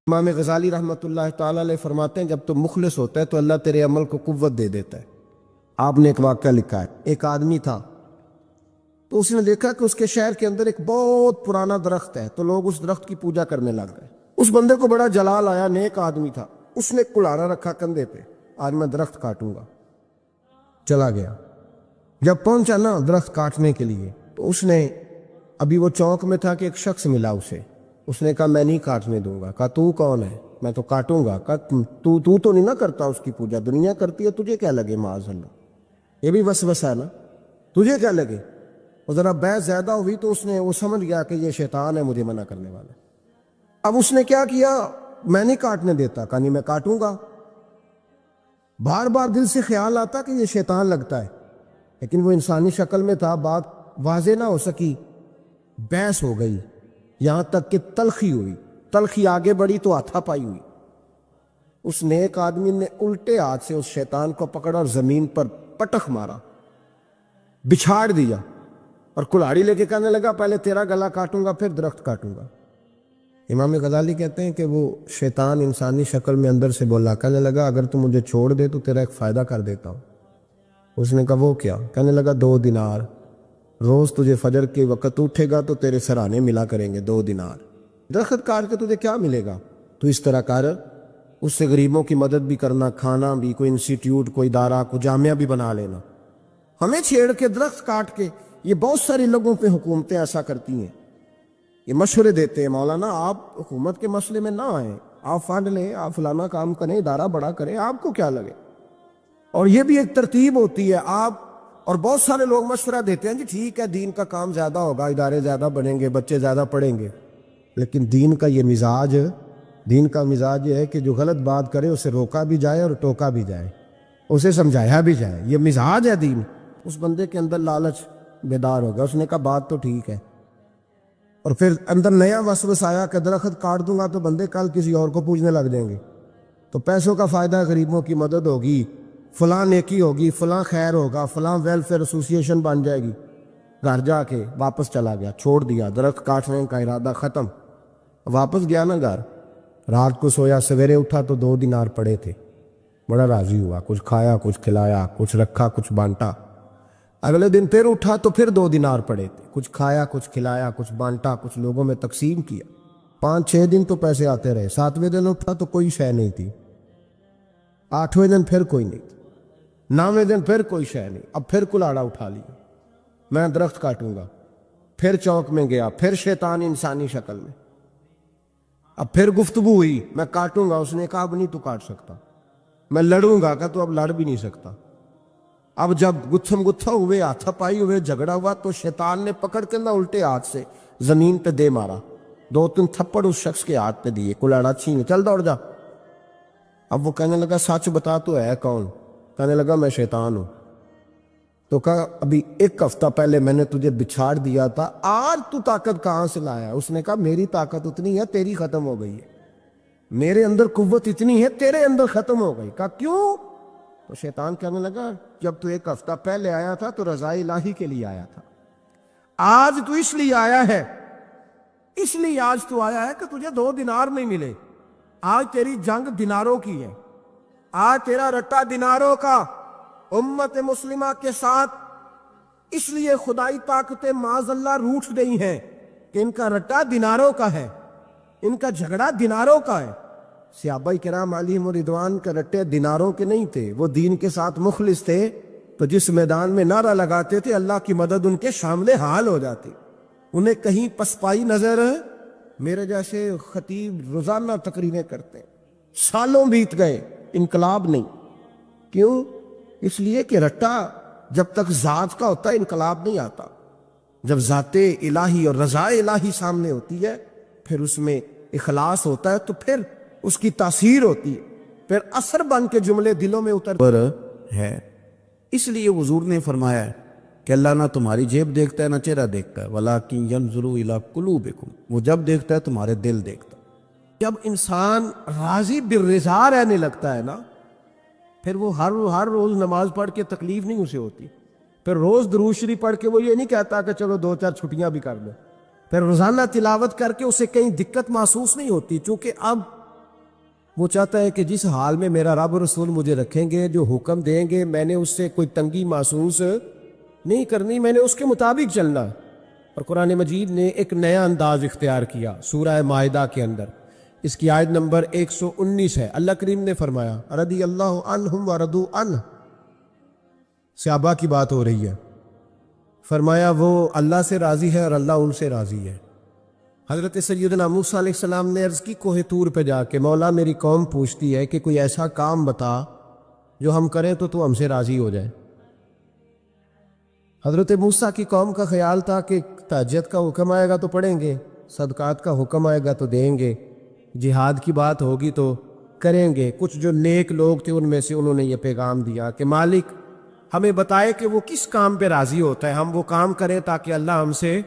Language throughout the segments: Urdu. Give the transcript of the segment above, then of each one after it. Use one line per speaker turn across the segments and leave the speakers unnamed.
امام غزالی رحمۃ اللہ تعالیٰ علیہ فرماتے ہیں جب تو مخلص ہوتا ہے تو اللہ تیرے عمل کو قوت دے دیتا ہے۔ آپ نے ایک واقعہ لکھا ہے، ایک آدمی تھا تو اس نے دیکھا کہ اس کے شہر کے اندر ایک بہت پرانا درخت ہے، تو لوگ اس درخت کی پوجا کرنے لگ گئے۔ اس بندے کو بڑا جلال آیا، نیک آدمی تھا، اس نے کلہاڑا رکھا کندھے پہ، آج میں درخت کاٹوں گا۔ چلا گیا، جب پہنچا نا درخت کاٹنے کے لیے تو اس نے، ابھی وہ چوک میں تھا کہ ایک شخص ملا اسے، اس نے کہا میں نہیں کاٹنے دوں گا۔ کہا تو کون ہے؟ میں تو کاٹوں گا۔ کہا تو نہیں نہ کرتا اس کی پوجا، دنیا کرتی ہے، تجھے کیا لگے؟ معاذ اللہ، یہ بھی وسوسہ ہے نا، تجھے کیا لگے؟ اور ذرا بحث زیادہ ہوئی تو وہ سمجھ گیا کہ یہ شیطان ہے مجھے منع کرنے والا۔ اب اس نے کیا کیا؟ میں نہیں کاٹنے دیتا۔ کہا نہیں میں کاٹوں گا۔ بار بار دل سے خیال آتا کہ یہ شیطان لگتا ہے، لیکن وہ انسانی شکل میں تھا، بات واضح نہ ہو سکی، بحث ہو گئی، یہاں تک کہ تلخی ہوئی، تلخی آگے بڑھی تو ہاتھا پائی ہوئی۔ اس نیک آدمی نے الٹے ہاتھ سے اس شیطان کو پکڑا اور زمین پر پٹخ مارا، بچھاڑ دیا، اور کلہاڑی لے کے کہنے لگا پہلے تیرا گلا کاٹوں گا پھر درخت کاٹوں گا۔ امام غزالی کہتے ہیں کہ وہ شیطان انسانی شکل میں اندر سے بولا، کہنے لگا اگر تو مجھے چھوڑ دے تو تیرا ایک فائدہ کر دیتا ہوں۔ اس نے کہا وہ کیا؟ کہنے لگا 2 دینار، روز تجھے فجر کے وقت اٹھے گا تو تیرے سرانے ملا کریں گے 2 دینار۔ درخت کاٹ کے تجھے کیا ملے گا؟ تو اس طرح کر، اس سے غریبوں کی مدد بھی کرنا، کھانا بھی، کوئی انسٹیٹیوٹ، کوئی ادارہ، کوئی جامعہ بھی بنا لینا۔ ہمیں چھیڑ کے درخت کاٹ کے، یہ بہت سارے لوگوں پہ حکومتیں ایسا کرتی ہیں، یہ مشورے دیتے ہیں مولانا آپ حکومت کے مسئلے میں نہ آئیں، آپ فنڈ لیں، آپ فلانا کام کریں، ادارہ بڑا کریں، آپ کو کیا لگے؟ اور یہ بھی ایک ترتیب ہوتی ہے۔ آپ اور بہت سارے لوگ مشورہ دیتے ہیں جی ٹھیک ہے دین کا کام زیادہ ہوگا، ادارے زیادہ بنیں گے، بچے زیادہ پڑھیں گے، لیکن دین کا مزاج یہ ہے کہ جو غلط بات کرے اسے روکا بھی جائے اور ٹوکا بھی جائے، اسے سمجھایا بھی جائے، یہ مزاج ہے دین۔ اس بندے کے اندر لالچ بیدار ہوگا، اس نے کہا بات تو ٹھیک ہے، اور پھر اندر نیا وسوسہ آیا کہ درخت کاٹ دوں گا تو بندے کل کسی اور کو پوجنے لگ جائیں گے، تو پیسوں کا فائدہ، غریبوں کی مدد ہوگی، فلاں نیکی ہوگی، فلاں خیر ہوگا، فلاں ویلفیئر ایسوسیشن بن جائے گی۔ گھر جا کے واپس چلا گیا، چھوڑ دیا، درخت کاٹنے کا ارادہ ختم۔ واپس گیا نا گھر، رات کو سویا، سویرے اٹھا تو 2 دینار پڑے تھے، بڑا راضی ہوا، کچھ کھایا، کچھ کھلایا، کچھ رکھا، کچھ بانٹا۔ اگلے دن پھر اٹھا تو پھر 2 دینار پڑے تھے، کچھ کھایا، کچھ کھلایا، کچھ بانٹا، کچھ لوگوں میں تقسیم کیا۔ 5-6 دن تو پیسے آتے رہے، 7ویں دن اٹھا تو کوئی شے نہیں تھی، 8ویں دن پھر کوئی نہیں تھی، 9ویں دن پھر کوئی شے نہیں۔ اب پھر کلاڑا اٹھا لیا، میں درخت کاٹوں گا۔ پھر چوک میں گیا، پھر شیطان انسانی شکل میں، اب پھر گفتگو ہوئی، میں کاٹوں گا۔ اس نے کہا اب نہیں تو کاٹ سکتا، میں لڑوں گا۔ کہا تو اب لڑ بھی نہیں سکتا۔ اب جب گتھم گتھا ہوئے، ہاتھا پائی ہوئے، جھگڑا ہوا، تو شیطان نے پکڑ کے نہ الٹے ہاتھ سے زمین پہ دے مارا، 2-3 تھپڑ اس شخص کے ہاتھ پہ دیے، کلاڑا چھین، چل دوڑ جا۔ اب وہ کہنے لگا سچ بتا تو ہے کون؟ کہنے لگا میں شیطان ہوں۔ تو کہا ابھی 1 ہفتہ پہلے میں نے تجھے بچھاڑ دیا تھا، آج تو طاقت کہاں سے لایا؟ اس نے کہا میری طاقت اتنی ہے، تیری ختم ہو گئی ہے، میرے اندر قوت اتنی ہے، تیرے اندر ختم ہو گئی۔ کہا کیوں؟ تو شیطان کہنے لگا جب تو 1 ہفتہ پہلے آیا تھا تو رضا الہی کے لیے آیا تھا، آج تو اس لیے آیا ہے، اس لیے آج تو آیا ہے کہ تجھے 2 دینار نہیں ملے۔ آج تیری جنگ دیناروں کی ہے، آج تیرا رٹا دیناروں کا امت مسلمہ کے ساتھ، اس لیے خدائی طاقتیں معاذ اللہ روٹھ گئی ہیں کہ ان کا رٹا دیناروں کا ہے، ان کا جھگڑا دیناروں کا ہے۔ صحابہ کرام علیہم رضوان کے رٹے دیناروں کے نہیں تھے، وہ دین کے ساتھ مخلص تھے، تو جس میدان میں نعرہ لگاتے تھے اللہ کی مدد ان کے شامل حال ہو جاتی۔ انہیں کہیں پسپائی نظر، میرے جیسے خطیب روزانہ تقریریں کرتے ہیں، سالوں بیت گئے، انقلاب نہیں۔ کیوں؟ اس لیے کہ رٹا جب تک ذات کا ہوتا ہے انقلاب نہیں آتا، جب ذات الہی اور رضا الہی سامنے ہوتی ہے پھر اس میں اخلاص ہوتا ہے، تو پھر اس کی تاثیر ہوتی ہے، پھر اثر بن کے جملے دلوں میں اتر پر ہے۔ اس لیے حضور نے فرمایا ہے کہ اللہ نہ تمہاری جیب دیکھتا ہے نہ چہرہ دیکھتا ہے، وَلَٰكِن يَنْظُرُ إِلَىٰ قُلُوبِكُمْ، وہ جب دیکھتا ہے تمہارے دل دیکھتا ہے۔ جب انسان راضی بالرضا رہنے لگتا ہے نا، پھر وہ ہر روز نماز پڑھ کے تکلیف نہیں اسے ہوتی، پھر روز درود شریف پڑھ کے وہ یہ نہیں کہتا کہ چلو 2-4 چھٹیاں بھی کر لیں، پھر روزانہ تلاوت کر کے اسے کہیں دقت محسوس نہیں ہوتی، چونکہ اب وہ چاہتا ہے کہ جس حال میں میرا رب رسول مجھے رکھیں گے، جو حکم دیں گے، میں نے اس سے کوئی تنگی محسوس نہیں کرنی، میں نے اس کے مطابق چلنا۔ اور قرآن مجید نے ایک نیا انداز اختیار کیا سورہ مائدہ کے اندر، اس کی آیت نمبر 119 ہے۔ اللہ کریم نے فرمایا رضی اللہ عنہم ورضوا عنہ، صحابہ کی بات ہو رہی ہے، فرمایا وہ اللہ سے راضی ہے اور اللہ ان سے راضی ہے۔ حضرت سیدنا موسیٰ علیہ السلام نے عرض کی کوہ طور پہ جا کے، مولا میری قوم پوچھتی ہے کہ کوئی ایسا کام بتا جو ہم کریں تو ہم سے راضی ہو جائے۔ حضرت موسیٰ کی قوم کا خیال تھا کہ تہجد کا حکم آئے گا تو پڑھیں گے، صدقات کا حکم آئے گا تو دیں گے، جہاد کی بات ہوگی تو کریں گے۔ کچھ جو نیک لوگ تھے ان میں سے انہوں نے یہ پیغام دیا کہ مالک ہمیں بتائے کہ وہ کس کام پہ راضی ہوتا ہے، ہم وہ کام کریں تاکہ اللہ ہم سے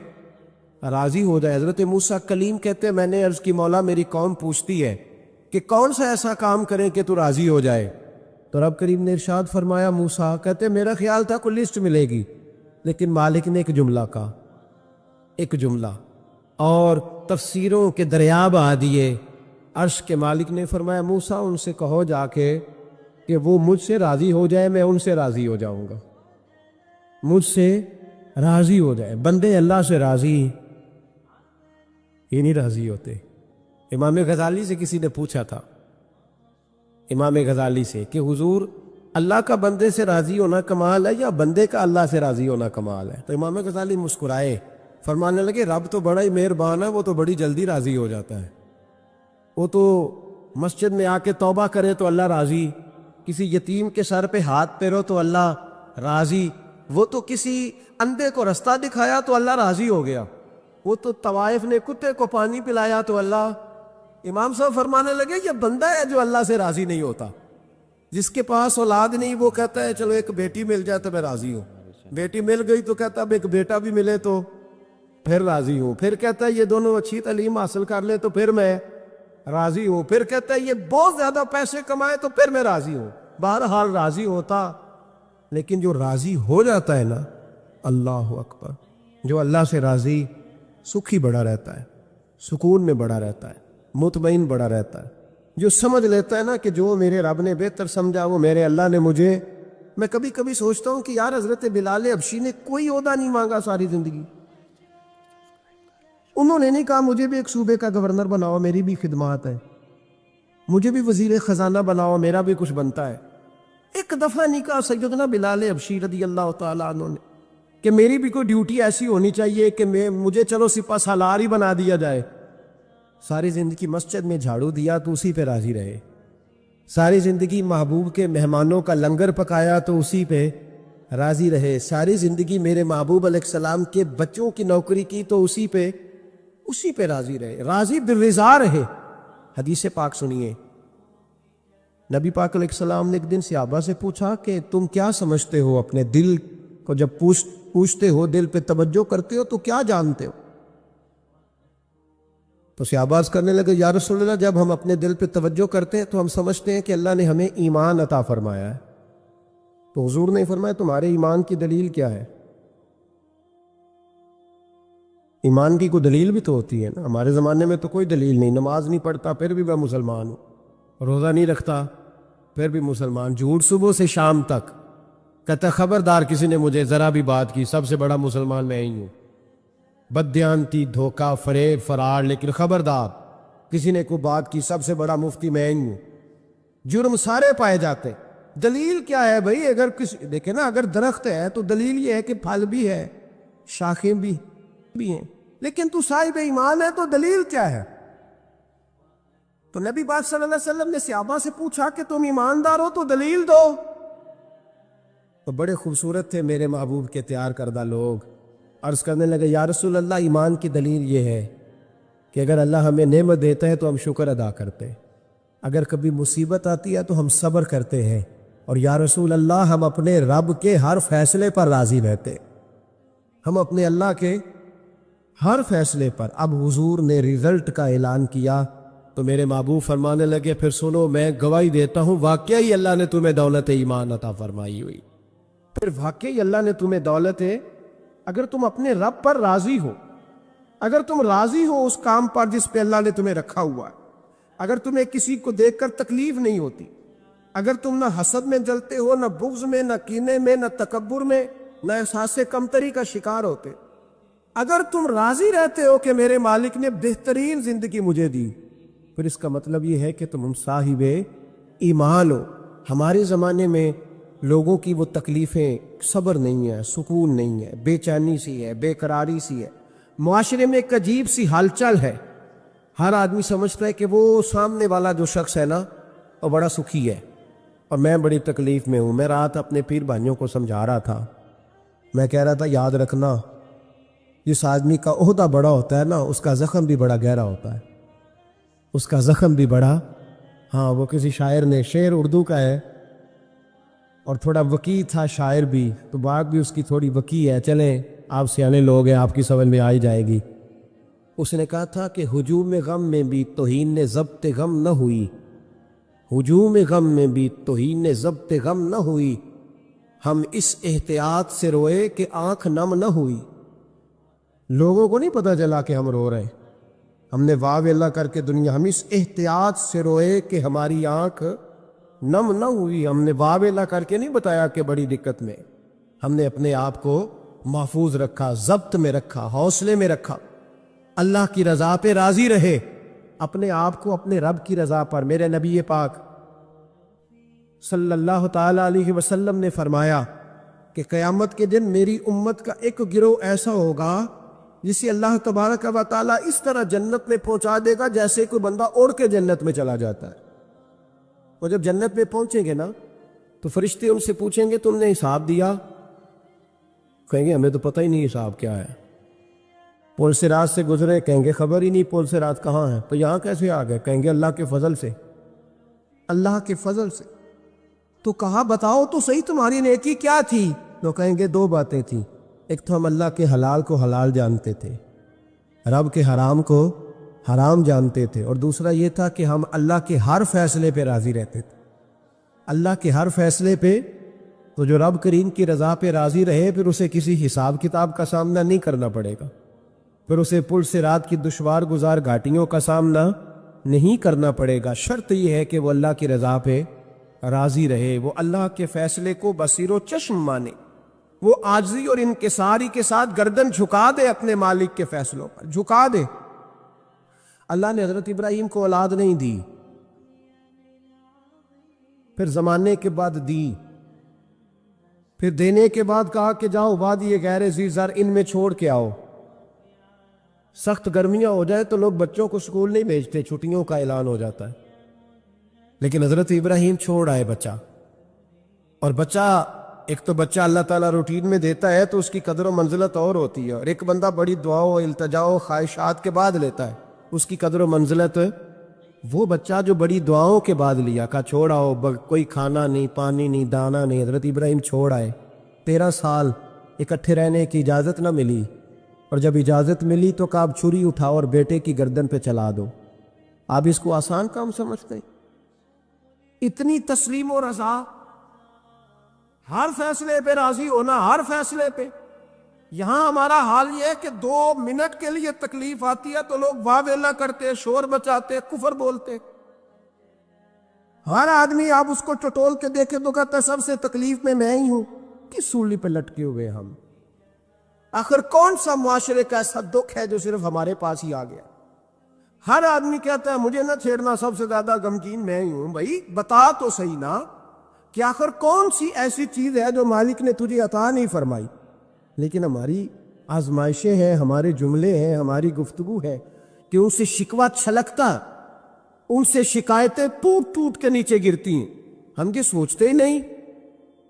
راضی ہو جائے۔ حضرت موسیٰ کلیم کہتے ہیں میں نے عرض کی مولا میری قوم پوچھتی ہے کہ کون سا ایسا کام کریں کہ تو راضی ہو جائے، تو رب کریم نے ارشاد فرمایا موسیٰ کہتے میرا خیال تھا کوئی لسٹ ملے گی، لیکن مالک نے ایک جملہ کہا، ایک جملہ، اور تفسیروں کے دریا بہا دیے۔ عرش کے مالک نے فرمایا موسیٰ ان سے کہو جا کے کہ وہ مجھ سے راضی ہو جائے، میں ان سے راضی ہو جاؤں گا، مجھ سے راضی ہو جائے۔ بندے اللہ سے راضی ہی نہیں راضی ہوتے۔ امام غزالی سے کسی نے پوچھا تھا، امام غزالی سے، کہ حضور اللہ کا بندے سے راضی ہونا کمال ہے یا بندے کا اللہ سے راضی ہونا کمال ہے؟ تو امام غزالی مسکرائے، فرمانے لگے رب تو بڑا ہی مہربان ہے، وہ تو بڑی جلدی راضی ہو جاتا ہے، وہ تو مسجد میں آ کے توبہ کرے تو اللہ راضی، کسی یتیم کے سر پہ ہاتھ پھیرو تو اللہ راضی، وہ تو کسی اندھے کو رستہ دکھایا تو اللہ راضی ہو گیا، وہ تو طوائف نے کتے کو پانی پلایا تو اللہ۔ امام صاحب فرمانے لگے یہ بندہ ہے جو اللہ سے راضی نہیں ہوتا، جس کے پاس اولاد نہیں وہ کہتا ہے چلو ایک بیٹی مل جائے تو میں راضی ہوں، بیٹی مل گئی تو کہتا اب ایک بیٹا بھی ملے تو پھر راضی ہوں، پھر کہتا ہے یہ دونوں اچھی تعلیم حاصل کر لے تو پھر میں راضی ہوں، پھر کہتا ہے یہ بہت زیادہ پیسے کمائے تو پھر میں راضی ہوں۔ بہرحال راضی ہوتا، لیکن جو راضی ہو جاتا ہے نا، اللہ اکبر، جو اللہ سے راضی سکھی بڑا رہتا ہے، سکون میں بڑا رہتا ہے، مطمئن بڑا رہتا ہے، جو سمجھ لیتا ہے نا کہ جو میرے رب نے بہتر سمجھا وہ میرے اللہ نے مجھے۔ میں کبھی کبھی سوچتا ہوں کہ یار حضرت بلال حبشی نے کوئی عہدہ نہیں مانگا ساری زندگی، انہوں نے نہیں کہا مجھے بھی ایک صوبے کا گورنر بناؤ میری بھی خدمات ہے، مجھے بھی وزیر خزانہ بناؤ میرا بھی کچھ بنتا ہے۔ ایک دفعہ نہیں کہا سیدنا بلال حبشی رضی اللہ تعالیٰ عنہ نے کہ میری بھی کوئی ڈیوٹی ایسی ہونی چاہیے کہ مجھے چلو سپہ سالار ہی بنا دیا جائے۔ ساری زندگی مسجد میں جھاڑو دیا تو اسی پہ راضی رہے، ساری زندگی محبوب کے مہمانوں کا لنگر پکایا تو اسی پہ راضی رہے، ساری زندگی میرے محبوب علیہ السلام کے بچوں کی نوکری کی تو اسی پہ راضی رہے، راضی بالرضا رہے۔ حدیث پاک سنیے، نبی پاک علیہ السلام نے ایک دن صحابہ سے پوچھا کہ تم کیا سمجھتے ہو، اپنے دل کو جب پوچھتے ہو، دل پہ توجہ کرتے ہو تو کیا جانتے ہو؟ تو صحابہ عرض کرنے لگے یا رسول اللہ جب ہم اپنے دل پہ توجہ کرتے ہیں تو ہم سمجھتے ہیں کہ اللہ نے ہمیں ایمان عطا فرمایا ہے۔ تو حضور نے فرمایا تمہارے ایمان کی دلیل کیا ہے؟ ایمان کی کوئی دلیل بھی تو ہوتی ہے نا، ہمارے زمانے میں تو کوئی دلیل نہیں، نماز نہیں پڑھتا پھر بھی میں مسلمان ہوں، روزہ نہیں رکھتا پھر بھی مسلمان، جھوٹ صبح سے شام تک، کہتا خبردار کسی نے مجھے ذرا بھی بات کی سب سے بڑا مسلمان میں ہی ہوں، بددیانتی، دھوکہ، فریب، فرار، لیکن خبردار کسی نے کوئی بات کی سب سے بڑا مفتی میں ہی ہوں۔ جرم سارے پائے جاتے، دلیل کیا ہے بھائی؟ اگر دیکھیں نا، اگر درخت ہے تو دلیل یہ ہے کہ پھل بھی ہے، شاخیں بھی ہیں، لیکن تو صاحب ایمان ہے تو دلیل کیا ہے؟ تو نبی پاک صلی اللہ علیہ وسلم نے صحابہ سے پوچھا کہ تم ایماندار ہو تو دلیل دو۔ تو بڑے خوبصورت تھے میرے محبوب کے تیار کردہ لوگ، عرض کرنے لگے یا رسول اللہ ایمان کی دلیل یہ ہے کہ اگر اللہ ہمیں نعمت دیتا ہے تو ہم شکر ادا کرتے، اگر کبھی مصیبت آتی ہے تو ہم صبر کرتے ہیں، اور یا رسول اللہ ہم اپنے رب کے ہر فیصلے پر راضی رہتے، ہم اپنے اللہ کے ہر فیصلے پر۔ اب حضور نے رزلٹ کا اعلان کیا تو میرے محبوب فرمانے لگے پھر سنو میں گواہی دیتا ہوں واقعی اللہ نے تمہیں دولت ایمان عطا فرمائی ہوئی، پھر واقعی اللہ نے تمہیں دولت ہے، اگر تم اپنے رب پر راضی ہو، اگر تم راضی ہو اس کام پر جس پہ اللہ نے تمہیں رکھا ہوا ہے، اگر تمہیں کسی کو دیکھ کر تکلیف نہیں ہوتی، اگر تم نہ حسد میں جلتے ہو، نہ بغض میں، نہ کینے میں، نہ تکبر میں، نہ احساس کمتری کا شکار ہوتے، اگر تم راضی رہتے ہو کہ میرے مالک نے بہترین زندگی مجھے دی، پھر اس کا مطلب یہ ہے کہ تم صاحب ایمان ہو۔ ہمارے زمانے میں لوگوں کی وہ تکلیفیں، صبر نہیں ہے، سکون نہیں ہے، بے چینی سی ہے، بے قراری سی ہے، معاشرے میں ایک عجیب سی ہلچل ہے۔ ہر آدمی سمجھتا ہے کہ وہ سامنے والا جو شخص ہے نا وہ بڑا سکھی ہے اور میں بڑی تکلیف میں ہوں۔ میں رات اپنے پیر بھائیوں کو سمجھا رہا تھا، میں کہہ رہا تھا یاد رکھنا جس آدمی کا عہدہ بڑا ہوتا ہے نا اس کا زخم بھی بڑا گہرا ہوتا ہے، اس کا زخم بھی بڑا، ہاں وہ کسی شاعر نے، شعر اردو کا ہے اور تھوڑا وقی تھا شاعر بھی، تو بات بھی اس کی تھوڑی وقی ہے، چلیں آپ سیانے لوگ ہیں آپ کی سمجھ میں آ ہی جائے گی۔ اس نے کہا تھا کہ ہجوم غم میں بھی توہین نے ضبط غم نہ ہوئی، ہجوم غم میں بھی توہین نے ضبط غم نہ ہوئی، ہم اس احتیاط سے روئے کہ آنکھ نم نہ ہوئی۔ لوگوں کو نہیں پتہ چلا کہ ہم رو رہے ہیں، ہم نے واہ ویلا کر کے دنیا، ہم اس احتیاط سے روئے کہ ہماری آنکھ نم نہ ہوئی۔ ہم نے واہ ویلا کر کے نہیں بتایا کہ بڑی دقت میں، ہم نے اپنے آپ کو محفوظ رکھا، ضبط میں رکھا، حوصلے میں رکھا، اللہ کی رضا پہ راضی رہے، اپنے آپ کو اپنے رب کی رضا پر۔ میرے نبی پاک صلی اللہ تعالی علیہ وسلم نے فرمایا کہ قیامت کے دن میری امت کا ایک گروہ ایسا ہوگا جسے اللہ تبارک و تعالیٰ اس طرح جنت میں پہنچا دے گا جیسے کوئی بندہ اڑ کے جنت میں چلا جاتا ہے۔ وہ جب جنت میں پہنچیں گے نا تو فرشتے ان سے پوچھیں گے تم نے حساب دیا؟ کہیں گے ہمیں تو پتہ ہی نہیں حساب کیا ہے۔ پل صراط سے گزرے، کہیں گے خبر ہی نہیں پل صراط کہاں ہے، تو یہاں کیسے آ گئے؟ کہیں گے اللہ کے فضل سے، اللہ کے فضل سے۔ تو کہا بتاؤ تو صحیح تمہاری نیکی کیا تھی؟ تو کہیں گے دو باتیں تھیں، ایک تو ہم اللہ کے حلال کو حلال جانتے تھے، رب کے حرام کو حرام جانتے تھے، اور دوسرا یہ تھا کہ ہم اللہ کے ہر فیصلے پہ راضی رہتے تھے، اللہ کے ہر فیصلے پہ۔ تو جو رب کریم کی رضا پہ راضی رہے پھر اسے کسی حساب کتاب کا سامنا نہیں کرنا پڑے گا، پھر اسے پل صراط کی دشوار گزار گھاٹیوں کا سامنا نہیں کرنا پڑے گا۔ شرط یہ ہے کہ وہ اللہ کی رضا پہ راضی رہے، وہ اللہ کے فیصلے کو بصیر و چشم مانے، وہ عاجزی اور انکساری کے ساتھ گردن جھکا دے اپنے مالک کے فیصلوں پر، جھکا دے۔ اللہ نے حضرت ابراہیم کو اولاد نہیں دی، پھر زمانے کے بعد دی، پھر دینے کے بعد کہا کہ جاؤ وادی غیر ذی زرع ان میں چھوڑ کے آؤ۔ سخت گرمیاں ہو جائے تو لوگ بچوں کو سکول نہیں بھیجتے، چھٹیوں کا اعلان ہو جاتا ہے، لیکن حضرت ابراہیم چھوڑ آئے بچہ، اور بچہ ایک تو بچہ اللہ تعالیٰ روٹین میں دیتا ہے تو اس کی قدر و منزلت اور ہوتی ہے، اور ایک بندہ بڑی دعاؤں التجاؤں خواہشات کے بعد لیتا ہے، اس کی قدر و منزلت۔ وہ بچہ جو بڑی دعاؤں کے بعد لیا، کہا چھوڑ آؤ، کوئی کھانا نہیں، پانی نہیں، دانا نہیں، حضرت ابراہیم چھوڑ آئے۔ 13 سال اکٹھے رہنے کی اجازت نہ ملی، اور جب اجازت ملی تو کہا اب چھری اٹھاؤ اور بیٹے کی گردن پہ چلا دو۔ آپ اس کو آسان کام سمجھتے ہیں؟ اتنی تسلیم و رضا، ہر فیصلے پہ راضی ہونا، ہر فیصلے پہ۔ یہاں ہمارا حال یہ ہے کہ 2 منٹ کے لیے تکلیف آتی ہے تو لوگ واہ ویلا کرتے، شور بچاتے، کفر بولتے۔ ہر آدمی آپ اس کو ٹٹول کے دیکھے تو کہتا ہے سب سے تکلیف میں میں ہی ہوں۔ کس سولی پہ لٹکے ہوئے ہم؟ آخر کون سا معاشرے کا ایسا دکھ ہے جو صرف ہمارے پاس ہی آ گیا؟ ہر آدمی کہتا ہے مجھے نہ چھیڑنا، سب سے زیادہ غمگین میں ہی ہوں۔ بھائی بتا تو صحیح نا کہ آخر کون سی ایسی چیز ہے جو مالک نے تجھے عطا نہیں فرمائی؟ لیکن ہماری آزمائشیں ہیں، ہمارے جملے ہیں، ہماری گفتگو ہے کہ ان سے شکوہ چھلکتا، ان سے شکایتیں ٹوٹ ٹوٹ کے نیچے گرتی ہیں۔ ہم یہ سوچتے ہی نہیں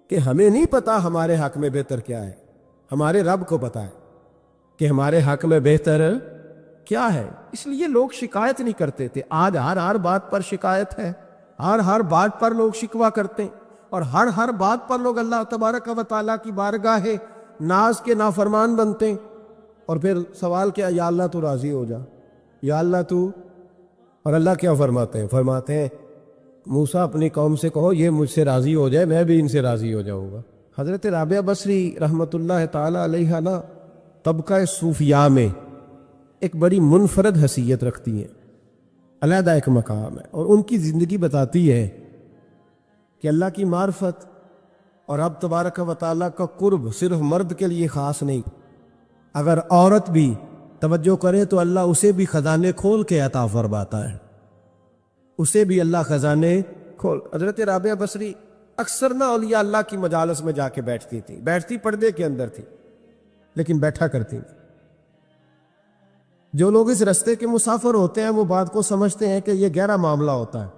کہ ہمیں نہیں پتا ہمارے حق میں بہتر کیا ہے، ہمارے رب کو پتا ہے کہ ہمارے حق میں بہتر کیا ہے۔ اس لیے لوگ شکایت نہیں کرتے تھے، آج ہر بات پر شکایت ہے، ہر بات پر لوگ شکوہ کرتے ہیں، اور ہر بات پر لوگ اللہ تبارک و تعالیٰ کی بارگاہ ناز کے نافرمان بنتے ہیں۔ اور پھر سوال کیا، یا اللہ تو راضی ہو جا، یا اللہ تو۔ اور اللہ کیا فرماتے ہیں؟ فرماتے ہیں موسیٰ اپنی قوم سے کہو یہ مجھ سے راضی ہو جائے میں بھی ان سے راضی ہو جاؤں گا۔ حضرت رابعہ بصری رحمۃ اللہ تعالیٰ علیہ نا طبقہ صوفیاء میں ایک بڑی منفرد حیثیت رکھتی ہیں۔ علیحدہ ایک مقام ہے، اور ان کی زندگی بتاتی ہے کہ اللہ کی معرفت اور رب تبارک و تعالیٰ کا قرب صرف مرد کے لیے خاص نہیں، اگر عورت بھی توجہ کرے تو اللہ اسے بھی خزانے کھول کے عطا فرماتا ہے، اسے بھی اللہ خزانے کھول۔ حضرت رابعہ بصری اکثر نہ اولیاء اللہ کی مجالس میں جا کے بیٹھتی تھی، بیٹھتی پردے کے اندر تھی لیکن بیٹھا کرتی تھی۔ جو لوگ اس رستے کے مسافر ہوتے ہیں وہ بات کو سمجھتے ہیں کہ یہ گہرا معاملہ ہوتا ہے،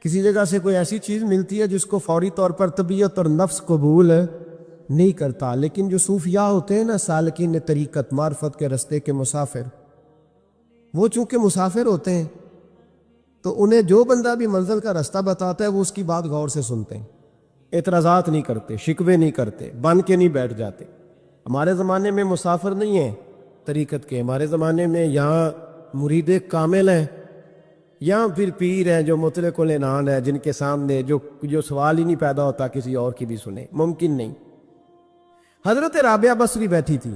کسی جگہ سے کوئی ایسی چیز ملتی ہے جس کو فوری طور پر طبیعت اور نفس قبول نہیں کرتا، لیکن جو صوفیاء ہوتے ہیں نا، سالکین طریقت، معرفت کے رستے کے مسافر، وہ چونکہ مسافر ہوتے ہیں تو انہیں جو بندہ بھی منزل کا رستہ بتاتا ہے وہ اس کی بات غور سے سنتے ہیں، اعتراضات نہیں کرتے، شکوے نہیں کرتے، بن کے نہیں بیٹھ جاتے۔ ہمارے زمانے میں مسافر نہیں ہیں طریقت کے، ہمارے زمانے میں یہاں مرید کامل ہیں یا پھر پیر ہیں جو مطلق العنان ہے، جن کے سامنے جو سوال ہی نہیں پیدا ہوتا کسی اور کی بھی سنے، ممکن نہیں۔ حضرت رابعہ بصری بیٹھی تھی۔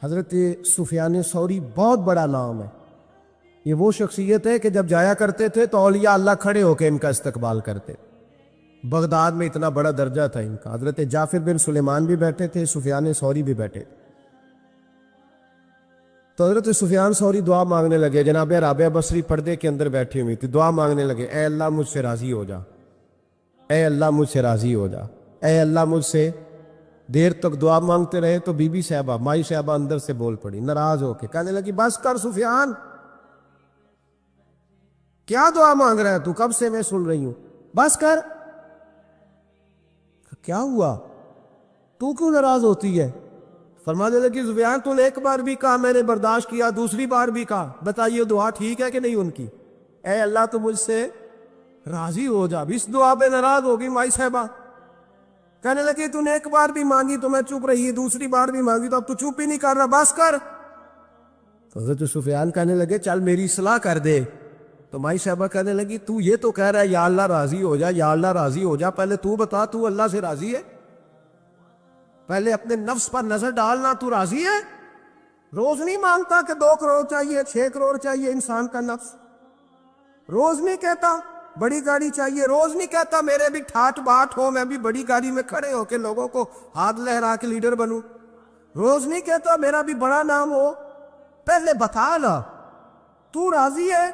حضرت سفیان ثوری بہت بڑا نام ہے، یہ وہ شخصیت ہے کہ جب جایا کرتے تھے تو اولیاء اللہ کھڑے ہو کے ان کا استقبال کرتے۔ بغداد میں اتنا بڑا درجہ تھا ان کا۔ حضرت جعفر بن سلیمان بھی بیٹھے تھے، سفیان ثوری بھی بیٹھے تھے۔ تو حضرت سفیان ثوری دعا مانگنے لگے، جناب رابعہ بصری پردے کے اندر بیٹھی ہوئی تھی، دعا مانگنے لگے، اے اللہ مجھ سے راضی ہو جا، اے اللہ مجھ سے راضی ہو جا، اے اللہ مجھ سے۔ دیر تک دعا مانگتے رہے تو بی بی صاحبہ، مائی صاحبہ اندر سے بول پڑی ناراض ہو کے، کہنے لگی بس کر سفیان، کیا دعا مانگ رہا ہے تو، کب سے میں سن رہی ہوں، بس کر۔ کیا ہوا، تو کیوں ناراض ہوتی ہے؟ فرمانے لگی سفیان تو نے ایک بار بھی کہا، میں نے برداشت کیا، دوسری بار بھی کہا، بتائیے دعا ٹھیک ہے کہ نہیں ان کی؟ اے اللہ تو مجھ سے راضی ہو جا۔ اس دعا پہ ناراض ہوگی مائی صاحبہ، کہنے لگی تو نے ایک بار بھی مانگی تو میں چپ رہی، دوسری بار بھی مانگی تو اب تو چپ ہی نہیں کر رہا، بس کر۔ تو حضرت سفیان کہنے لگے چل میری اصلاح کر دے۔ تو مائی صاحبہ کہنے لگی تو یہ تو کہہ رہا ہے یا اللہ راضی ہو جا، یا اللہ راضی ہو جا، پہلے تو بتا تو اللہ سے راضی ہے؟ پہلے اپنے نفس پر نظر ڈالنا، تو راضی ہے؟ روز نہیں مانگتا کہ 2 کروڑ چاہیے، 6 کروڑ چاہیے، انسان کا نفس روز نہیں کہتا بڑی گاڑی چاہیے، روز نہیں کہتا میرے بھی ٹھاٹ باٹ ہو، میں بھی بڑی گاڑی میں کھڑے ہو کے لوگوں کو ہاتھ لہرا کے لیڈر بنوں، روز نہیں کہتا میرا بھی بڑا نام ہو، پہلے بتا لا تو راضی ہے؟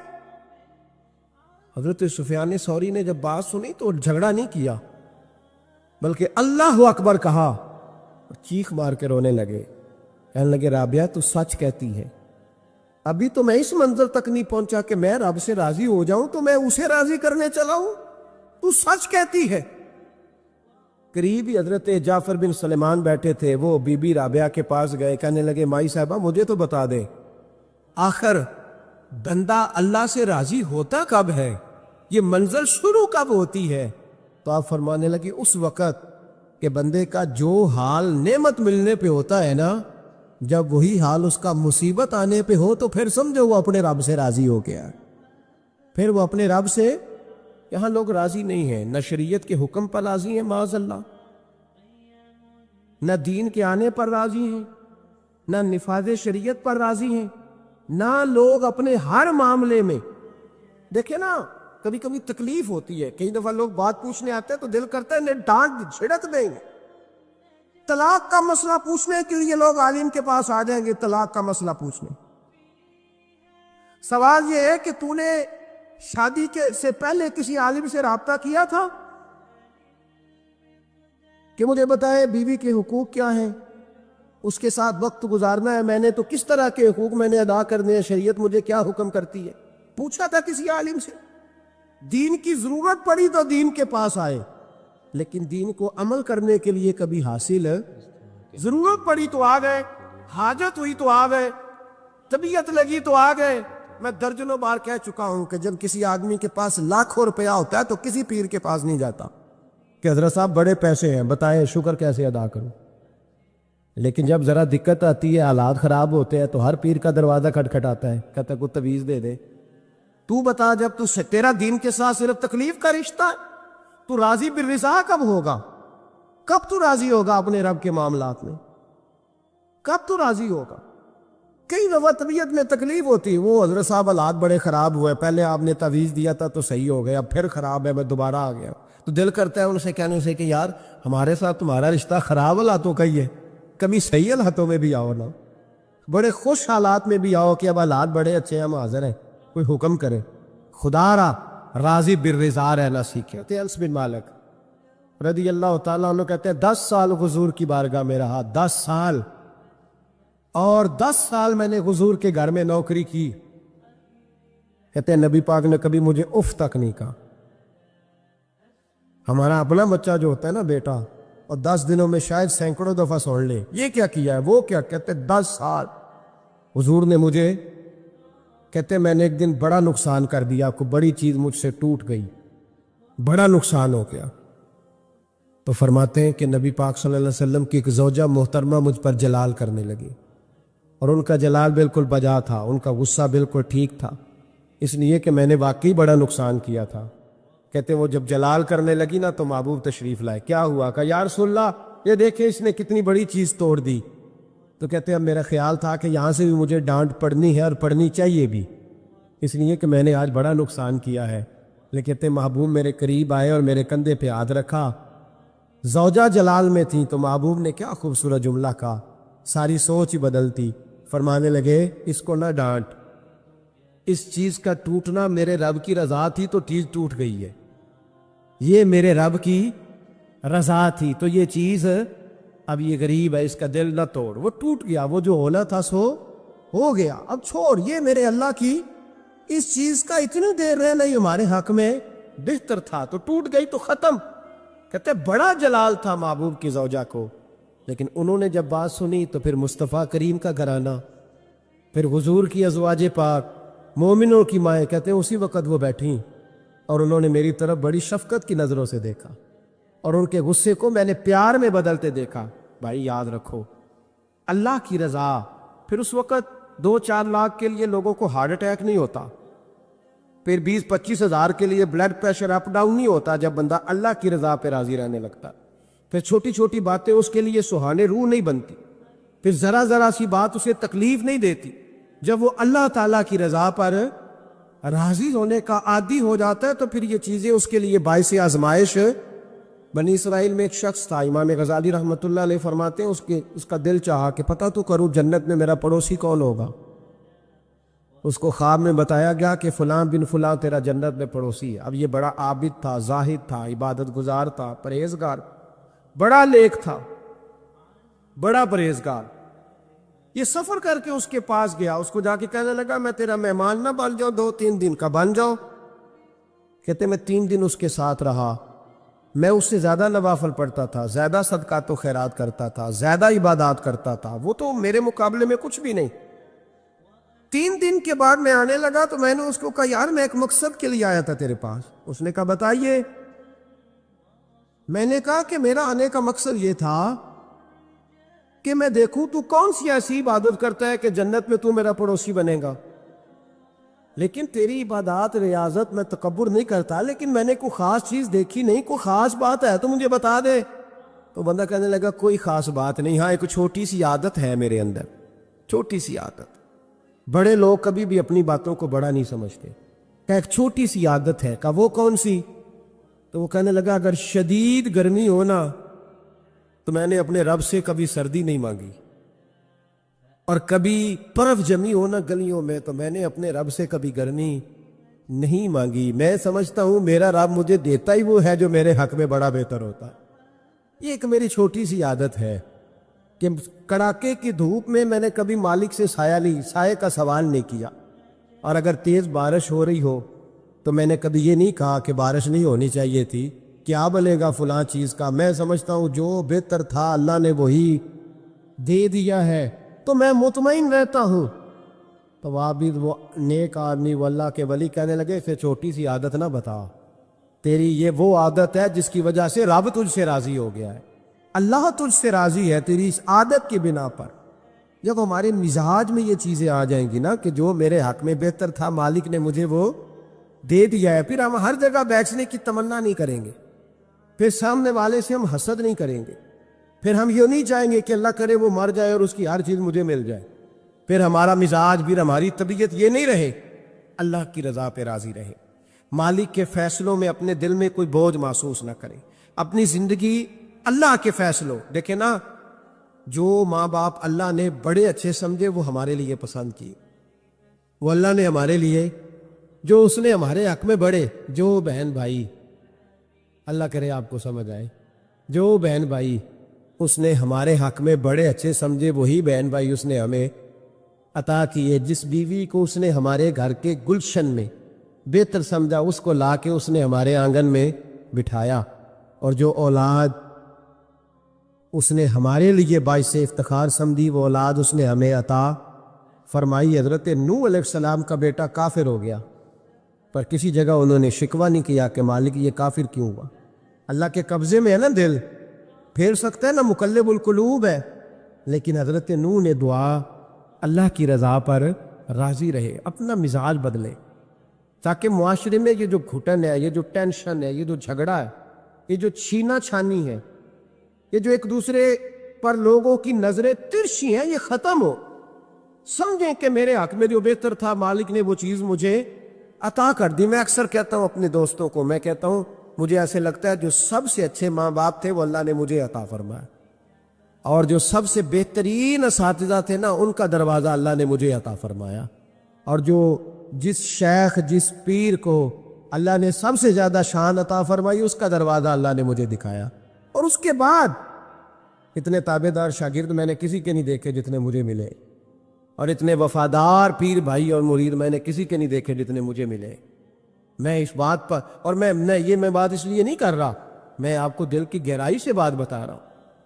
حضرت سفیان ثوری نے جب بات سنی تو جھگڑا نہیں کیا بلکہ اللہ اکبر کہا اور چیخ مار کے رونے لگے، کہنے لگے رابعہ تو سچ کہتی ہے، ابھی تو میں اس منزل تک نہیں پہنچا کہ میں رب سے راضی ہو جاؤں تو میں اسے راضی کرنے چلا ہوں، تو سچ کہتی ہے۔ قریب ہی حضرت جعفر بن سلیمان بیٹھے تھے، وہ بی بی رابعہ کے پاس گئے، کہنے لگے مائی صاحبہ مجھے تو بتا دے آخر بندہ اللہ سے راضی ہوتا کب ہے، یہ منزل شروع کب ہوتی ہے؟ تو آپ فرمانے لگے اس وقت کہ بندے کا جو حال نعمت ملنے پہ ہوتا ہے نا، جب وہی حال اس کا مصیبت آنے پہ ہو تو پھر سمجھو وہ اپنے رب سے راضی ہو گیا، پھر وہ اپنے رب سے۔ یہاں لوگ راضی نہیں ہیں، نہ شریعت کے حکم پر راضی ہیں معاذ اللہ، نہ دین کے آنے پر راضی ہیں، نہ نفاذ شریعت پر راضی ہیں، نہ لوگ اپنے ہر معاملے میں۔ دیکھیں نا کبھی کبھی تکلیف ہوتی ہے، کئی دفعہ لوگ بات پوچھنے آتے ہیں تو دل کرتا ہے انہیں ڈانٹ چھڑک دیں گے، طلاق کا مسئلہ پوچھنے کے لیے لوگ عالم کے پاس آ جائیں گے، طلاق کا مسئلہ پوچھنے۔ سوال یہ ہے کہ تو نے شادی سے پہلے کسی عالم سے رابطہ کیا تھا کہ مجھے بتائے بیوی کے حقوق کیا ہیں، اس کے ساتھ وقت گزارنا ہے میں نے تو کس طرح کے حقوق میں نے ادا کرنے ہیں، شریعت مجھے کیا حکم کرتی ہے؟ پوچھا تھا کسی عالم سے؟ دین کی ضرورت پڑی تو دین کے پاس آئے، لیکن دین کو عمل کرنے کے لیے کبھی حاصل ضرورت پڑی تو آ گئے، حاجت ہوئی تو آ گئے، طبیعت لگی تو آ گئے۔ میں درجنوں بار کہہ چکا ہوں کہ جب کسی آدمی کے پاس لاکھوں روپیہ ہوتا ہے تو کسی پیر کے پاس نہیں جاتا کہ حضرت صاحب بڑے پیسے ہیں بتائیں شکر کیسے ادا کروں، لیکن جب ذرا دقت آتی ہے، حالات خراب ہوتے ہیں تو ہر پیر کا دروازہ کھٹکھٹاتا ہے، کہتا ہے کوئی تعویذ دے دے۔ تو بتا جب تو تیرا دین کے ساتھ صرف تکلیف کا رشتہ ہے تو راضی بالرضا کب ہوگا؟ کب تو راضی ہوگا اپنے رب کے معاملات میں؟ کب تو راضی ہوگا؟ کئی دفعہ طبیعت میں تکلیف ہوتی، وہ حضرت صاحب حالات بڑے خراب ہوئے، پہلے آپ نے تعویذ دیا تھا تو صحیح ہو گیا، پھر خراب ہے، میں دوبارہ آ گیا، تو دل کرتا ہے ان سے کہنے سے کہ یار ہمارے ساتھ تمہارا رشتہ خراب حالاتوں کا ہی ہے، کبھی صحیح حالاتوں میں بھی آؤ نا، بڑے خوش حالات میں بھی آؤ کہ اب حالات بڑے اچھے ہیں، ہم حاضر ہیں، کوئی حکم کرے۔ خدا را راضی بالرضا رہنا سیکھے۔ انس بن مالک رضی اللہ تعالیٰ عنہ کہتے ہیں 10 سال حضور کی بارگاہ میں رہا، 10 سال، اور 10 سال میں نے حضور کے گھر میں نوکری کی۔ کہتے ہیں نبی پاک نے کبھی مجھے اف تک نہیں کہا۔ ہمارا اپنا بچہ جو ہوتا ہے نا بیٹا، اور 10 دنوں میں شاید سینکڑوں دفعہ سن لے یہ کیا کیا ہے وہ کیا، کہتے 10 سال حضور نے مجھے، کہتے میں نے ایک دن بڑا نقصان کر دیا، کوئی بڑی چیز مجھ سے ٹوٹ گئی، بڑا نقصان ہو گیا، تو فرماتے ہیں کہ نبی پاک صلی اللہ علیہ وسلم کی ایک زوجہ محترمہ مجھ پر جلال کرنے لگی، اور ان کا جلال بالکل بجا تھا، ان کا غصہ بالکل ٹھیک تھا، اس لیے کہ میں نے واقعی بڑا نقصان کیا تھا۔ کہتے ہیں وہ جب جلال کرنے لگی نا تو محبوب تشریف لائے، کیا ہوا؟ کہا یا رسول اللہ یہ دیکھیں اس نے کتنی بڑی چیز توڑ دی۔ تو کہتے ہیں اب میرا خیال تھا کہ یہاں سے بھی مجھے ڈانٹ پڑنی ہے اور پڑنی چاہیے بھی، اس لیے کہ میں نے آج بڑا نقصان کیا ہے۔ لیکن کہتے ہیں محبوب میرے قریب آئے اور میرے کندھے پہ ہاتھ رکھا، زوجہ جلال میں تھیں، تو محبوب نے کیا خوبصورت جملہ کہا، ساری سوچ ہی بدلتی، فرمانے لگے اس کو نہ ڈانٹ، اس چیز کا ٹوٹنا میرے رب کی رضا تھی تو چیز ٹوٹ گئی ہے، یہ میرے رب کی رضا تھی تو یہ چیز اب یہ غریب ہے اس کا دل نہ توڑ، وہ ٹوٹ گیا، وہ جو ہونا تھا سو ہو گیا، اب چھوڑ، یہ میرے اللہ کی اس چیز کا اتنی دیر رہنا ہی ہمارے حق میں بہتر تھا، تو ٹوٹ گئی تو ختم۔ کہتے بڑا جلال تھا محبوب کی زوجہ کو، لیکن انہوں نے جب بات سنی تو پھر مصطفیٰ کریم کا گھرانہ، پھر حضور کی ازواج پاک، مومنوں کی مائیں، کہتے ہیں اسی وقت وہ بیٹھیں اور انہوں نے میری طرف بڑی شفقت کی نظروں سے دیکھا، اور ان کے غصے کو میں نے پیار میں بدلتے دیکھا۔ بھائی یاد رکھو اللہ کی رضا، پھر اس وقت 2-4 لاکھ کے لیے لوگوں کو ہارٹ اٹیک نہیں ہوتا، پھر 20-25 ہزار کے لیے بلڈ پریشر اپ ڈاؤن نہیں ہوتا جب بندہ اللہ کی رضا پہ راضی رہنے لگتا، پھر چھوٹی چھوٹی باتیں اس کے لیے سہانے روح نہیں بنتی، پھر ذرا ذرا سی بات اسے تکلیف نہیں دیتی، جب وہ اللہ تعالیٰ کی رضا پر راضی ہونے کا عادی ہو جاتا ہے تو پھر یہ چیزیں اس کے لیے باعث آزمائش۔ بنی اسرائیل میں ایک شخص تھا، امام غزالی رحمۃ اللہ علیہ فرماتے ہیں اس کا دل چاہا کہ پتہ تو کروں جنت میں میرا پڑوسی کون ہوگا، اس کو خواب میں بتایا گیا کہ فلاں بن فلاں تیرا جنت میں پڑوسی ہے۔ اب یہ بڑا عابد تھا، زاہد تھا، عبادت گزار تھا، پرہیزگار، بڑا نیک تھا، بڑا پرہیزگار۔ یہ سفر کر کے اس کے پاس گیا، اس کو جا کے کہنے لگا میں تیرا مہمان نہ بن جاؤں، 2-3 دن کا بن جاؤ۔ کہتے میں 3 دن اس کے ساتھ رہا، میں اس سے زیادہ نوافل پڑھتا تھا، زیادہ صدقات و خیرات کرتا تھا، زیادہ عبادات کرتا تھا، وہ تو میرے مقابلے میں کچھ بھی نہیں۔ 3 دن کے بعد میں آنے لگا تو میں نے اس کو کہا یار میں ایک مقصد کے لیے آیا تھا تیرے پاس۔ اس نے کہا بتائیے۔ میں نے کہا کہ میرا آنے کا مقصد یہ تھا کہ میں دیکھوں تو کون سی ایسی عبادت کرتا ہے کہ جنت میں تو میرا پڑوسی بنے گا، لیکن تیری عبادات ریاضت میں تکبر نہیں کرتا، لیکن میں نے کوئی خاص چیز دیکھی نہیں، کوئی خاص بات ہے تو مجھے بتا دے۔ تو بندہ کہنے لگا کوئی خاص بات نہیں، ہاں ایک چھوٹی سی عادت ہے میرے اندر، چھوٹی سی عادت۔ بڑے لوگ کبھی بھی اپنی باتوں کو بڑا نہیں سمجھتے، کہ ایک چھوٹی سی عادت ہے۔ کہا وہ کون سی؟ تو وہ کہنے لگا اگر شدید گرمی ہو نا تو میں نے اپنے رب سے کبھی سردی نہیں مانگی، اور کبھی برف جمی ہو نا گلیوں میں تو میں نے اپنے رب سے کبھی گرمی نہیں مانگی۔ میں سمجھتا ہوں میرا رب مجھے دیتا ہی وہ ہے جو میرے حق میں بڑا بہتر ہوتا ہے۔ یہ ایک میری چھوٹی سی عادت ہے کہ کڑاکے کی دھوپ میں نے کبھی مالک سے سائے کا سوال نہیں کیا، اور اگر تیز بارش ہو رہی ہو تو میں نے کبھی یہ نہیں کہا کہ بارش نہیں ہونی چاہیے تھی، کیا بلے گا فلاں چیز کا۔ میں سمجھتا ہوں جو بہتر تھا اللہ نے وہی دے دیا ہے تو میں مطمئن رہتا ہوں۔ تو عابد وہ نیک آدمی وہ اللہ کے ولی کہنے لگے پھر چھوٹی سی عادت نہ بتا، تیری یہ وہ عادت ہے جس کی وجہ سے رب تجھ سے راضی ہو گیا ہے، اللہ تجھ سے راضی ہے تیری اس عادت کی بنا پر۔ جب ہمارے مزاج میں یہ چیزیں آ جائیں گی نا کہ جو میرے حق میں بہتر تھا مالک نے مجھے وہ دے دیا ہے، پھر ہم ہر جگہ بیٹھنے کی تمنا نہیں کریں گے، پھر سامنے والے سے ہم حسد نہیں کریں گے، پھر ہم یہ نہیں چاہیں گے کہ اللہ کرے وہ مر جائے اور اس کی ہر چیز مجھے مل جائے، پھر ہمارا مزاج، پھر ہماری طبیعت یہ نہیں رہے، اللہ کی رضا پہ راضی رہے، مالک کے فیصلوں میں اپنے دل میں کوئی بوجھ محسوس نہ کریں، اپنی زندگی اللہ کے فیصلوں دیکھیں نا، جو ماں باپ اللہ نے بڑے اچھے سمجھے وہ ہمارے لیے پسند کیے، وہ اللہ نے ہمارے لیے جو اس نے ہمارے حق میں بڑے، جو بہن بھائی، اللہ کرے آپ کو سمجھ آئے، جو بہن بھائی اس نے ہمارے حق میں بڑے اچھے سمجھے وہی بہن بھائی اس نے ہمیں عطا کیے، جس بیوی کو اس نے ہمارے گھر کے گلشن میں بہتر سمجھا اس کو لا کے اس نے ہمارے آنگن میں بٹھایا، اور جو اولاد اس نے ہمارے لیے باعث افتخار سمجھی وہ اولاد اس نے ہمیں عطا فرمائی۔ حضرت نوح علیہ السلام کا بیٹا کافر ہو گیا، پر کسی جگہ انہوں نے شکوہ نہیں کیا کہ مالک یہ کافر کیوں ہوا، اللہ کے قبضے میں ہے نا، دل پھیر سکتا ہے نا، مقلب القلوب ہے، لیکن حضرت نوح نے دعا اللہ کی رضا پر راضی رہے، اپنا مزاج بدلے، تاکہ معاشرے میں یہ جو گھٹن ہے، یہ جو ٹینشن ہے، یہ جو جھگڑا ہے، یہ جو چھینا چھانی ہے، یہ جو ایک دوسرے پر لوگوں کی نظریں ترشی ہیں، یہ ختم ہو، سمجھیں کہ میرے حق میں جو بہتر تھا مالک نے وہ چیز مجھے عطا کر دی۔ میں اکثر کہتا ہوں اپنے دوستوں کو، میں کہتا ہوں مجھے ایسے لگتا ہے جو سب سے اچھے ماں باپ تھے وہ اللہ نے مجھے عطا فرمایا، اور جو سب سے بہترین اساتذہ تھے نا ان کا دروازہ اللہ نے مجھے عطا فرمایا، اور جو جس شیخ جس پیر کو اللہ نے سب سے زیادہ شان عطا فرمائی اس کا دروازہ اللہ نے مجھے دکھایا، اور اس کے بعد اتنے تابع دار شاگرد میں نے کسی کے نہیں دیکھے جتنے مجھے ملے، اور اتنے وفادار پیر بھائی اور مرید میں نے کسی کے نہیں دیکھے جتنے مجھے ملے۔ میں اس بات پر، اور میں بات اس لیے نہیں کر رہا، میں آپ کو دل کی گہرائی سے بات بتا رہا ہوں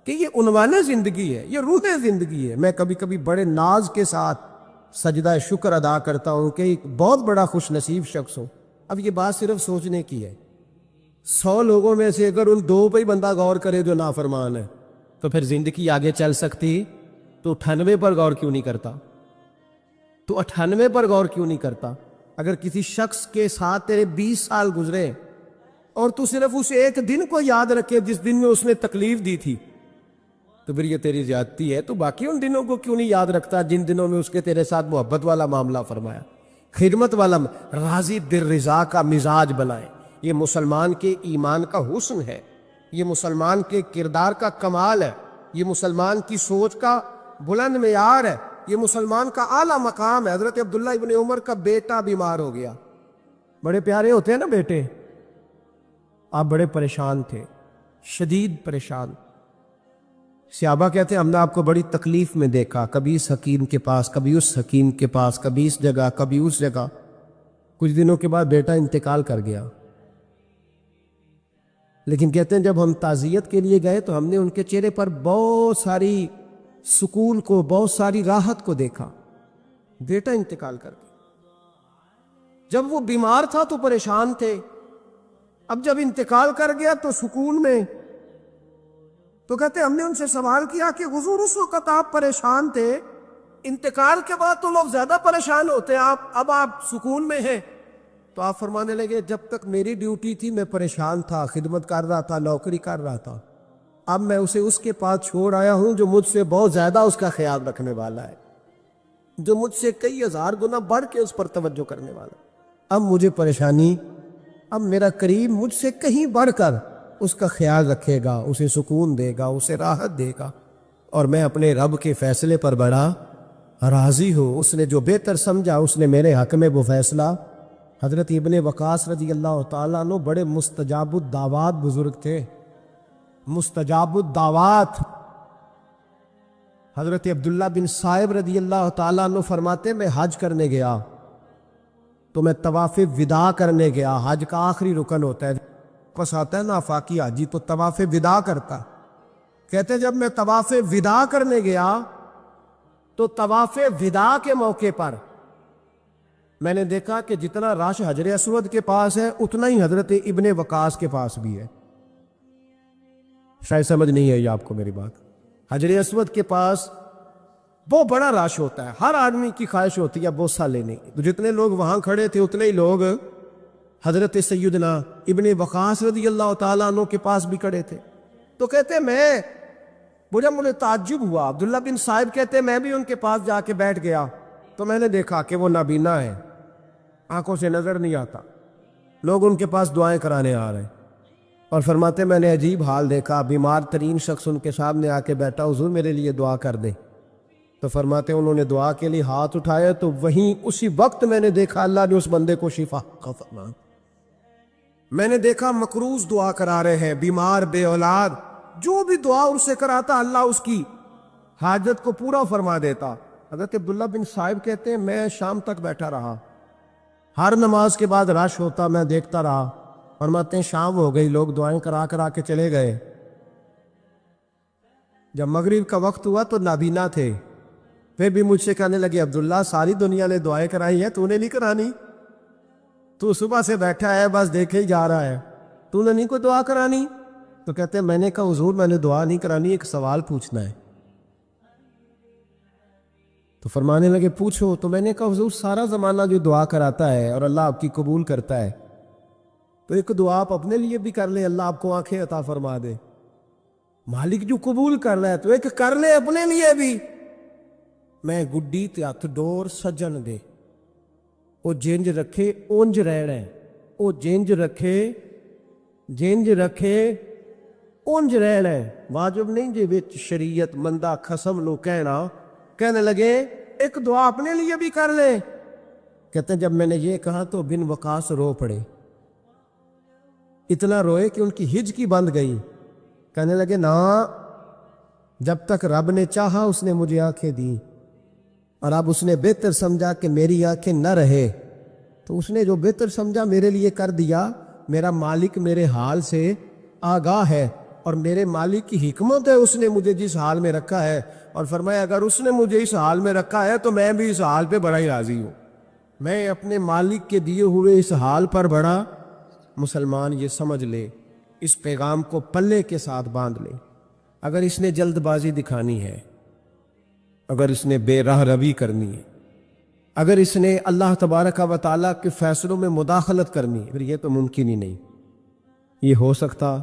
کہ یہ عنوان زندگی ہے، یہ روح زندگی ہے۔ میں کبھی کبھی بڑے ناز کے ساتھ سجدہ شکر ادا کرتا ہوں کہ ایک بہت بڑا خوش نصیب شخص ہوں۔ اب یہ بات صرف سوچنے کی ہے، 100 لوگوں میں سے اگر ان 2 پہ ہی بندہ غور کرے جو نافرمان ہے تو پھر زندگی آگے چل سکتی؟ تو 98 پر غور کیوں نہیں کرتا؟ تو 98 پر غور کیوں نہیں کرتا؟ اگر کسی شخص کے ساتھ تیرے 20 سال گزرے اور تو صرف اس ایک دن کو یاد رکھے جس دن میں اس نے تکلیف دی تھی تو پھر یہ تیری زیادتی ہے۔ تو باقی ان دنوں کو کیوں نہیں یاد رکھتا جن دنوں میں اس کے تیرے ساتھ محبت والا معاملہ فرمایا، خدمت والا، راضی دل رضا کا مزاج بنائے۔ یہ مسلمان کے ایمان کا حسن ہے، یہ مسلمان کے کردار کا کمال ہے، یہ مسلمان کی سوچ کا بلند معیار ہے، یہ مسلمان کا اعلیٰ مقام ہے۔ حضرت عبداللہ ابن عمر کا بیٹا بیمار ہو گیا، بڑے پیارے ہوتے ہیں نا بیٹے، آپ بڑے پریشان تھے، شدید پریشان۔ صحابہ کہتے ہیں ہم نے آپ کو بڑی تکلیف میں دیکھا، کبھی اس حکیم کے پاس، کبھی اس حکیم کے پاس، کبھی اس جگہ، کبھی اس جگہ۔ کچھ دنوں کے بعد بیٹا انتقال کر گیا، لیکن کہتے ہیں جب ہم تعزیت کے لیے گئے تو ہم نے ان کے چہرے پر بہت ساری سکون کو، بہت ساری راحت کو دیکھا۔ بیٹا انتقال کر گیا، جب وہ بیمار تھا تو پریشان تھے، اب جب انتقال کر گیا تو سکون میں۔ تو کہتے ہیں ہم نے ان سے سوال کیا کہ حضور اس وقت آپ پریشان تھے، انتقال کے بعد تو لوگ زیادہ پریشان ہوتے ہیں، اب آپ سکون میں ہیں۔ تو آپ فرمانے لگے جب تک میری ڈیوٹی تھی میں پریشان تھا، خدمت کر رہا تھا، نوکری کر رہا تھا، اب میں اسے اس کے پاس چھوڑ آیا ہوں جو مجھ سے بہت زیادہ اس کا خیال رکھنے والا ہے، جو مجھ سے کئی ہزار گنا بڑھ کے اس پر توجہ کرنے والا ہے۔ اب مجھے پریشانی، اب میرا قریب مجھ سے کہیں بڑھ کر اس کا خیال رکھے گا، اسے سکون دے گا، اسے راحت دے گا، اور میں اپنے رب کے فیصلے پر بڑا راضی ہوں۔ اس نے جو بہتر سمجھا اس نے میرے حق میں وہ فیصلہ۔ حضرت ابن وقاص رضی اللہ تعالیٰ عنہ بڑے مستجاب الدعوات بزرگ تھے، مستجاب الدعوات۔ حضرت عبداللہ بن صائب رضی اللہ تعالیٰ عنہ فرماتے میں حج کرنے گیا تو میں طواف وداع کرنے گیا، حج کا آخری رکن ہوتا ہے، پس آتا ہے نا آفاقی حاجی تو طواف وداع کرتا۔ کہتے جب میں طواف وداع کرنے گیا تو طواف وداع کے موقع پر میں نے دیکھا کہ جتنا رش حجر اسود کے پاس ہے اتنا ہی حضرت ابن وقاص کے پاس بھی ہے۔ شاید سمجھ نہیں ہے یہ آپ کو میری بات۔ حجر اسود کے پاس بہت بڑا رش ہوتا ہے، ہر آدمی کی خواہش ہوتی ہے بوسہ لینے کی، تو جتنے لوگ وہاں کھڑے تھے اتنے ہی لوگ حضرت سیدنا ابن وقاص رضی اللہ تعالیٰ عنہ کے پاس بھی کھڑے تھے۔ تو کہتے میں مجھے تعجب ہوا. عبداللہ بن صائب کہتے ہیں میں بھی ان کے پاس جا کے بیٹھ گیا تو میں نے دیکھا کہ وہ نابینا ہے, آنکھوں سے نظر نہیں آتا. لوگ ان کے پاس دعائیں کرانے آ رہے ہیں اور فرماتے میں نے عجیب حال دیکھا, بیمار ترین شخص ان کے سامنے آ کے بیٹھا, حضور میرے لیے دعا کر دیں. تو فرماتے انہوں نے دعا کے لیے ہاتھ اٹھایا تو وہیں اسی وقت میں نے دیکھا اللہ نے اس بندے کو شفا کا فرمایا. میں نے دیکھا مقروض دعا کرا رہے ہیں, بیمار, بے اولاد, جو بھی دعا ان سے کراتا اللہ اس کی حاجت کو پورا فرما دیتا. حضرت عبداللہ بن صائب کہتے ہیں میں شام تک بیٹھا رہا, ہر نماز کے بعد رش ہوتا, میں دیکھتا رہا. فرماتے ہیں شام ہو گئی, لوگ دعائیں کرا کے چلے گئے. جب مغرب کا وقت ہوا تو نابینا تھے, پھر بھی مجھ سے کہنے لگے عبداللہ ساری دنیا نے دعائیں کرائی ہیں, تو نے نہیں کرانی؟ تو صبح سے بیٹھا ہے بس دیکھے ہی جا رہا ہے, تو نے نہیں کوئی دعا کرانی؟ تو کہتے ہیں میں نے کہا حضور میں نے دعا نہیں کرانی, ایک سوال پوچھنا ہے. تو فرمانے لگے پوچھو. تو میں نے کہا حضور سارا زمانہ جو دعا کراتا ہے اور اللہ آپ کی قبول کرتا ہے, تو ایک دعا آپ اپنے لیے بھی کر لیں, اللہ آپ کو آنکھیں عطا فرما دے. مالک جو قبول کر رہا ہے تو ایک کر لے اپنے لیے بھی. میں گڈی تے ہتھ ڈور سجن دے, او جنج رکھے اونج رہنا, او جنج رکھے جنج رکھے اونج رہنا. واجب نہیں جی وچ شریعت مندہ خسم لو کہنے لگے ایک دعا اپنے لیے بھی کر لے. کہتے ہیں جب میں نے یہ کہا تو بن وقاص رو پڑے, اتنا روئے کہ ان کی ہج کی بند گئی. کہنے لگے نا, جب تک رب نے چاہا اس نے مجھے آنکھیں دی, اور اب اس نے بہتر سمجھا کہ میری آنکھیں نہ رہے تو اس نے جو بہتر سمجھا میرے لیے کر دیا. میرا مالک میرے حال سے آگاہ ہے اور میرے مالک کی حکمت ہے, اس نے مجھے جس حال میں رکھا ہے. اور فرمایا اگر اس نے مجھے اس حال میں رکھا ہے تو میں بھی اس حال پہ بڑا ہی راضی ہوں. میں اپنے مالک کے دیے ہوئے اس حال پر بڑا. مسلمان یہ سمجھ لے, اس پیغام کو پلے کے ساتھ باندھ لے. اگر اس نے جلد بازی دکھانی ہے, اگر اس نے بے راہ روی کرنی ہے, اگر اس نے اللہ تبارک و تعالیٰ کے فیصلوں میں مداخلت کرنی ہے, پھر یہ تو ممکن ہی نہیں. یہ ہو سکتا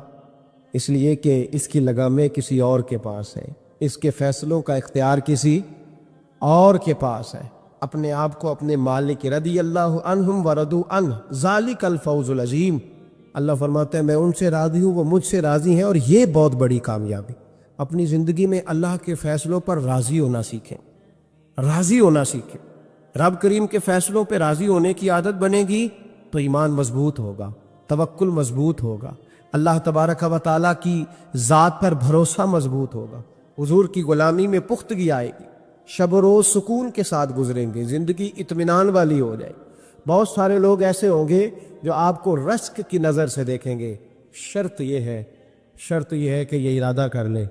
اس لیے کہ اس کی لگامیں کسی اور کے پاس ہیں, اس کے فیصلوں کا اختیار کسی اور کے پاس ہے. اپنے آپ کو اپنے مالک رضی اللہ عنہم ورضوا عنہ ذالک الفوز العظیم. اللہ فرماتا ہے میں ان سے راضی ہوں, وہ مجھ سے راضی ہیں, اور یہ بہت بڑی کامیابی. اپنی زندگی میں اللہ کے فیصلوں پر راضی ہونا سیکھیں, راضی ہونا سیکھیں. رب کریم کے فیصلوں پہ راضی ہونے کی عادت بنے گی تو ایمان مضبوط ہوگا, توکل مضبوط ہوگا, اللہ تبارک و تعالیٰ کی ذات پر بھروسہ مضبوط ہوگا, حضور کی غلامی میں پختگی آئے گی, شب و روز سکون کے ساتھ گزریں گے, زندگی اطمینان والی ہو جائے. بہت سارے لوگ ایسے ہوں گے جو آپ کو رشک کی نظر سے دیکھیں گے. شرط یہ ہے کہ یہ ارادہ کر لے,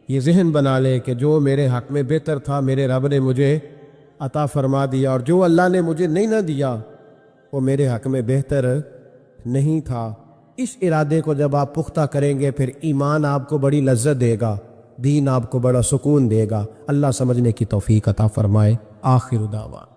یہ ذہن بنا لے کہ جو میرے حق میں بہتر تھا میرے رب نے مجھے عطا فرما دیا, اور جو اللہ نے مجھے نہیں نہ دیا وہ میرے حق میں بہتر نہیں تھا. اس ارادے کو جب آپ پختہ کریں گے پھر ایمان آپ کو بڑی لذت دے گا, دین آپ کو بڑا سکون دے گا. اللہ سمجھنے کی توفیق عطا فرمائے. آخر دعوانا